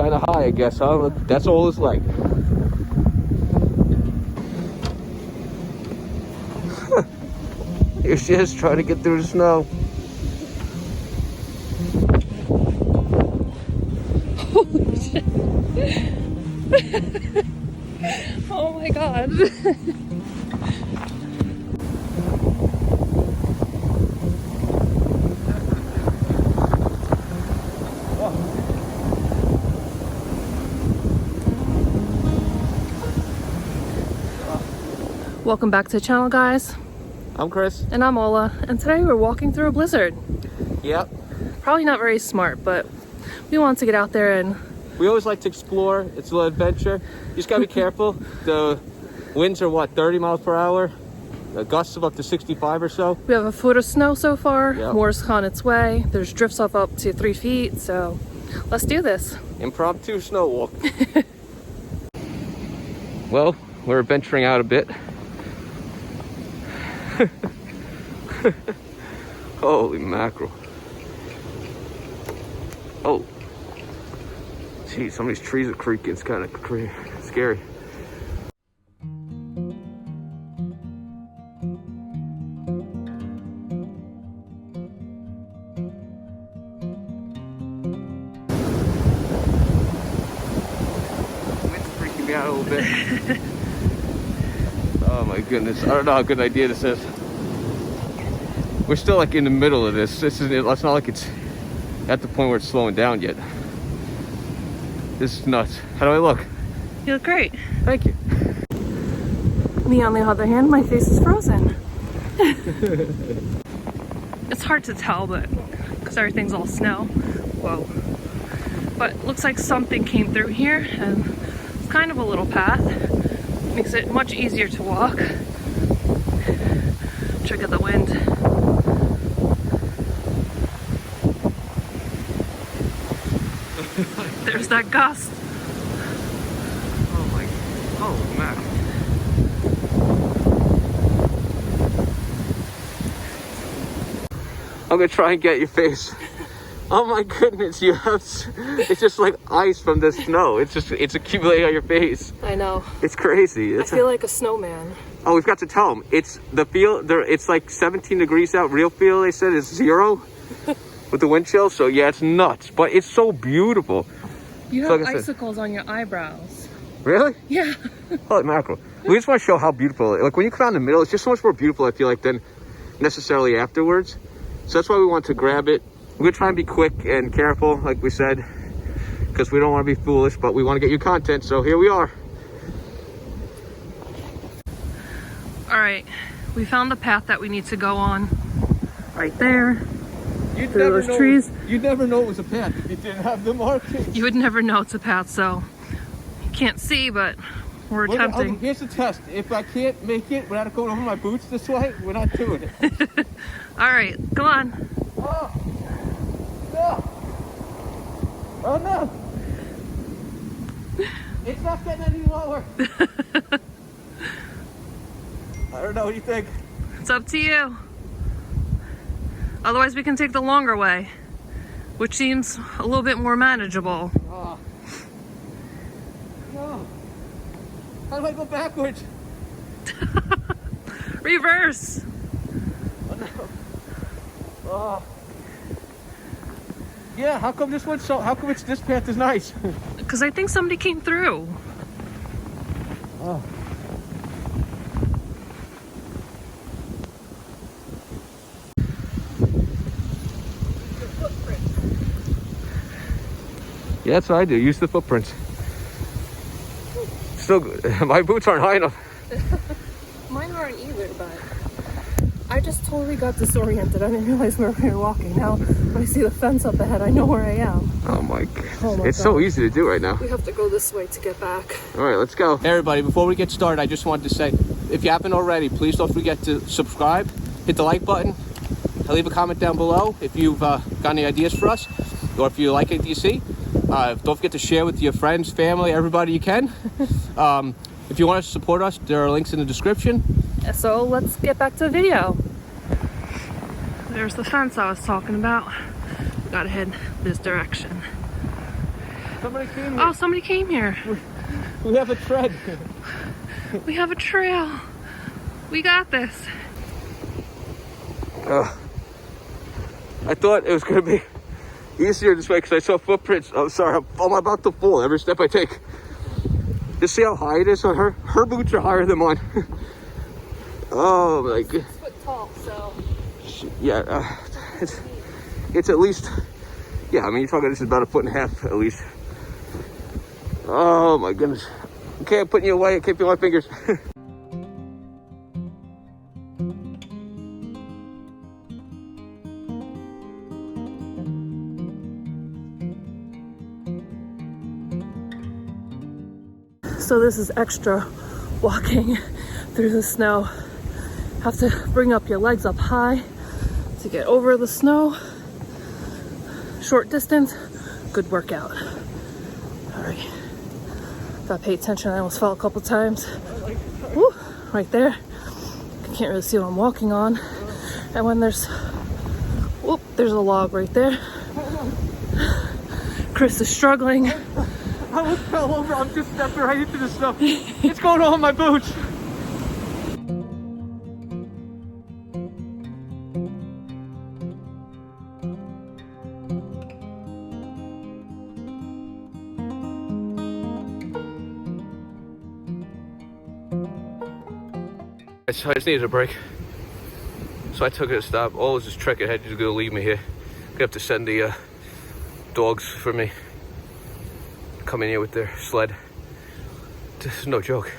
kind of high, I guess, huh? That's all it's like. Here she is trying to get through the snow. Holy shit. Oh my god. Welcome back to the channel, guys. I'm Chris. And I'm Ola. And today we're walking through a blizzard. Yep. Probably not very smart, but we want to get out there and... We always like to explore. It's a little adventure. You just gotta be careful. The winds are what, 30 miles per hour? The gusts of up to 65 or so. We have a foot of snow so far. Yep. More's on its way. There's drifts of up to 3 feet, so let's do this. Impromptu snow walk. Well, we're venturing out a bit. Holy mackerel. Oh. Geez, some of these trees are creaking. It's kind of scary. Wind's freaking me out a little bit. Oh my goodness. I don't know how good an idea this is. We're still like in the middle of this. It's not like it's at the point where it's slowing down yet. This is nuts. How do I look? You look great. Thank you. Me, on the other hand, my face is frozen. It's hard to tell, but because everything's all snow. Whoa. But it looks like something came through here, and it's kind of a little path. Makes it much easier to walk. Check out the wind. There's that gust. Oh man. I'm gonna try and get your face. Oh my goodness, it's just like ice from the snow. It's accumulating on your face. I know. It's crazy. I feel like a snowman. Oh, we've got to tell them. It's like 17 degrees out. Real feel, they said, is 0 with the wind chill. So yeah, it's nuts, but it's so beautiful. You have icicles on your eyebrows. Really? Yeah. Holy mackerel. We just want to show how beautiful, like when you come out in the middle, it's just so much more beautiful, I feel like, than necessarily afterwards. So that's why we want to grab it. We're gonna try and be quick and careful, like we said, because we don't want to be foolish, but we want to get you content, so here we are. All right, we found the path that we need to go on. Right there. You'd through those trees. You'd never know it was a path if you didn't have the markings. You would never know it's a path, so you can't see, but we're attempting. Here's the test. If I can't make it without going over my boots this way, we're not doing it. All right, come on. Oh, no. Oh, no. It's not getting any lower. I don't know. What do you think? It's up to you. Otherwise, we can take the longer way, which seems a little bit more manageable. Oh. No. How do I go backwards? Reverse. Oh, no. Oh. Yeah, how come this one's how come this path is nice? Because I think somebody came through. Oh. Yeah, that's what I do. Use the footprints. Still good. My boots aren't high enough. Mine aren't either, but I just totally got disoriented. I didn't realize where we were walking. Now, when I see the fence up ahead, I know where I am. Oh my God. Oh my it's God. So easy to do right now. We have to go this way to get back. All right, let's go. Hey everybody, before we get started, I just wanted to say, if you haven't already, please don't forget to subscribe, hit the like button, leave a comment down below if you've got any ideas for us, or if you like anything you see. Don't forget to share with your friends, family, everybody you can. If you want to support us, there are links in the description. So let's get back to the video. There's the fence I was talking about. We gotta head this direction. Somebody came here. Oh, somebody came here. We have a tread. We have a trail. We got this. I thought it was going to be easier this way because I saw footprints. I'm sorry, I'm about to fall every step I take. Just see how high it is on her? Her boots are higher than mine. Oh my god. 6 foot tall, so. Yeah, it's at least, yeah, I mean, you're talking, this is about 1.5 feet at least. Oh my goodness. Okay, I'm putting you away. I can't feel my fingers. So this is extra walking through the snow. Have to bring up your legs up high to get over the snow. Short distance, good workout. All right, gotta pay attention. I almost fell a couple times. Woo, right there. I can't really see what I'm walking on. And when there's a log right there. Chris is struggling. I almost fell over. I'm just stepping right into the snow. It's going on my boots. I just needed a break. So I took it a stop. Oh, this trek ahead is gonna leave me here. Gonna have to send the dogs for me. Come in here with their sled. This is no joke.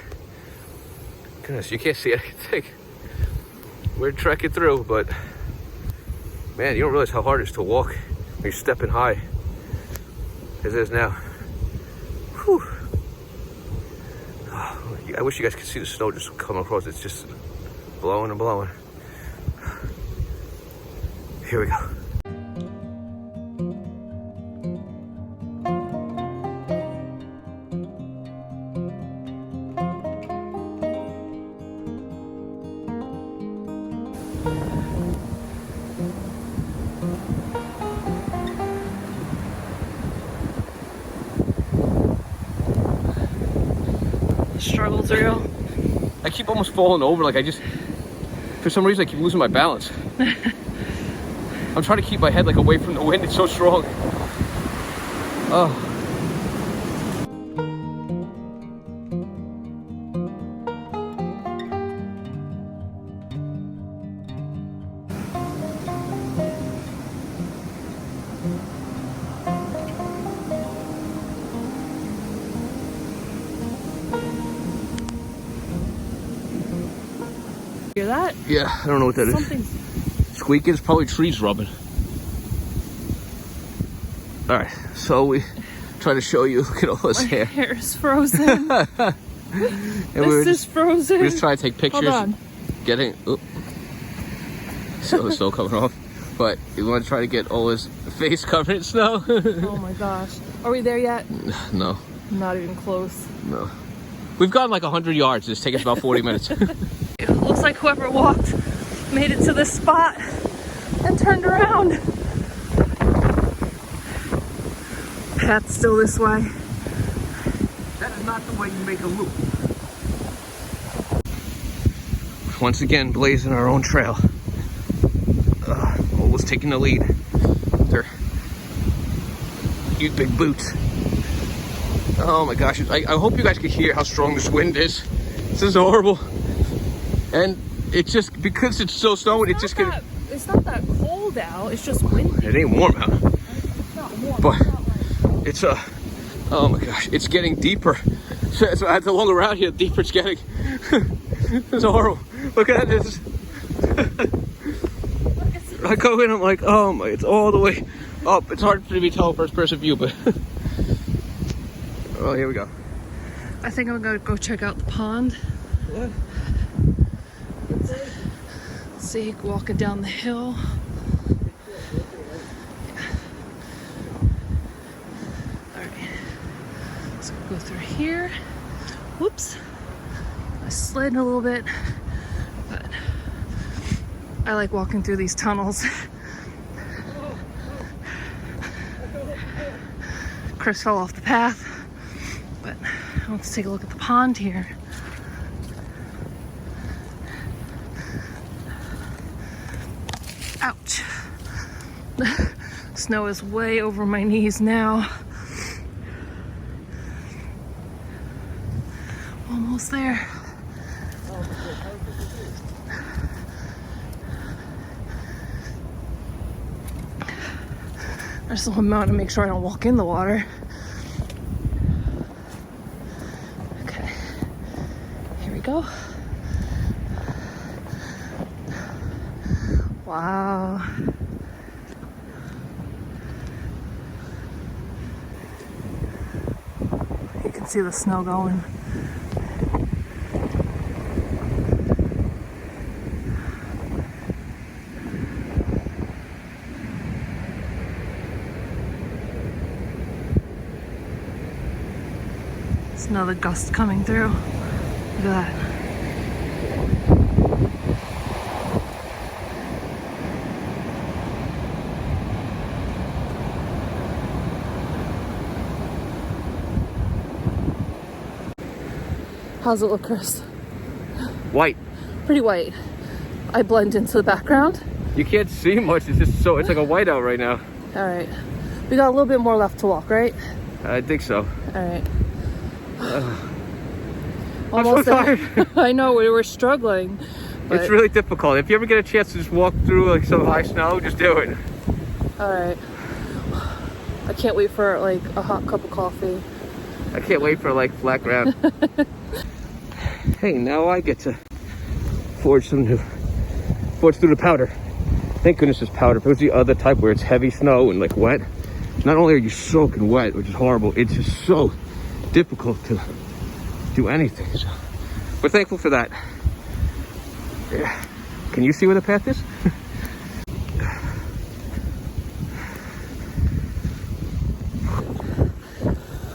Goodness, you can't see anything. We're trekking through, but man, you don't realize how hard it is to walk when you're stepping high as it is now. Whew. Oh, I wish you guys could see the snow just coming across. It's just blowing and blowing. Here we go. Struggle's real. I keep almost falling over, like for some reason I keep losing my balance. I'm trying to keep my head like away from the wind, it's so strong. Oh. Hear that? Yeah, I don't know what that is. Something's Squeaking, it's probably trees rubbing. All right, so we try to show you, look at all this my hair. hair is frozen. This is frozen. We're just trying to take pictures. Hold on. Getting, so the snow coming off. But we want to try to get all his face covered in snow. Oh my gosh. Are we there yet? No. Not even close. No. We've gone like 100 yards. It's taken us about 40 minutes. It looks like whoever walked made it to this spot and turned around. Path's still this way. That is not the way you make a loop. Once again, blazing our own trail. Always taking the lead. They're huge big boots. Oh my gosh, I hope you guys can hear how strong this wind is. This is horrible. And it's just, because it's so snowing, it's just gonna... It's not that cold out, it's just windy. It ain't warm out. It's not warm. But it's oh my gosh, it's getting deeper. So as the longer out here, the deeper it's getting. It's horrible. Look at this. I go in, I'm like, oh my, it's all the way up. It's hard for me to tell first person view, but oh, here we go. I think I'm gonna go check out the pond. What? See, walking down the hill. Alright, so go through here. Whoops, I slid a little bit, but I like walking through these tunnels. Chris fell off the path, but let's take a look at the pond here. Ouch. The snow is way over my knees now. Almost there. I just want to make sure I don't walk in the water. Okay, here we go. Wow. You can see the snow going. There's another gust coming through. Look at that. How's it look, Chris? White. Pretty white. I blend into the background. You can't see much. It's just so, it's like a whiteout right now. All right. We got a little bit more left to walk, right? I think so. All right. I'm so tired. I know, we were struggling. It's really difficult. If you ever get a chance to just walk through like some high snow, just do it. All right. I can't wait for like a hot cup of coffee. I can't wait for like flat ground. Hey, now I get to forge through the powder. Thank goodness it's powder. If it was the other type where it's heavy snow and like wet, not only are you soaking wet, which is horrible, it's just so difficult to do anything. So we're thankful for that. Yeah. Can you see where the path is?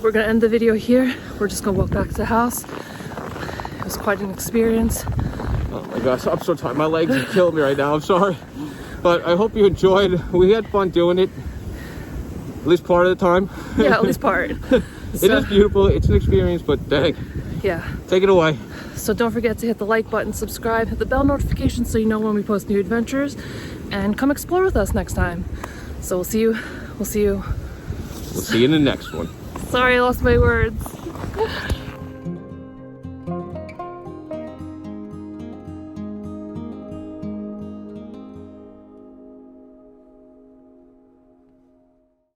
We're gonna end the video here. We're just gonna walk back to the house. It was quite an experience. Oh my gosh, I'm so tired. My legs are killing me right now. I'm sorry. But I hope you enjoyed. We had fun doing it. At least part of the time. Yeah, at least part. It is beautiful. It's an experience, but dang. Yeah. Take it away. So don't forget to hit the like button, subscribe, hit the bell notification so you know when we post new adventures, and come explore with us next time. So we'll see you. We'll see you in the next one. Sorry, I lost my words.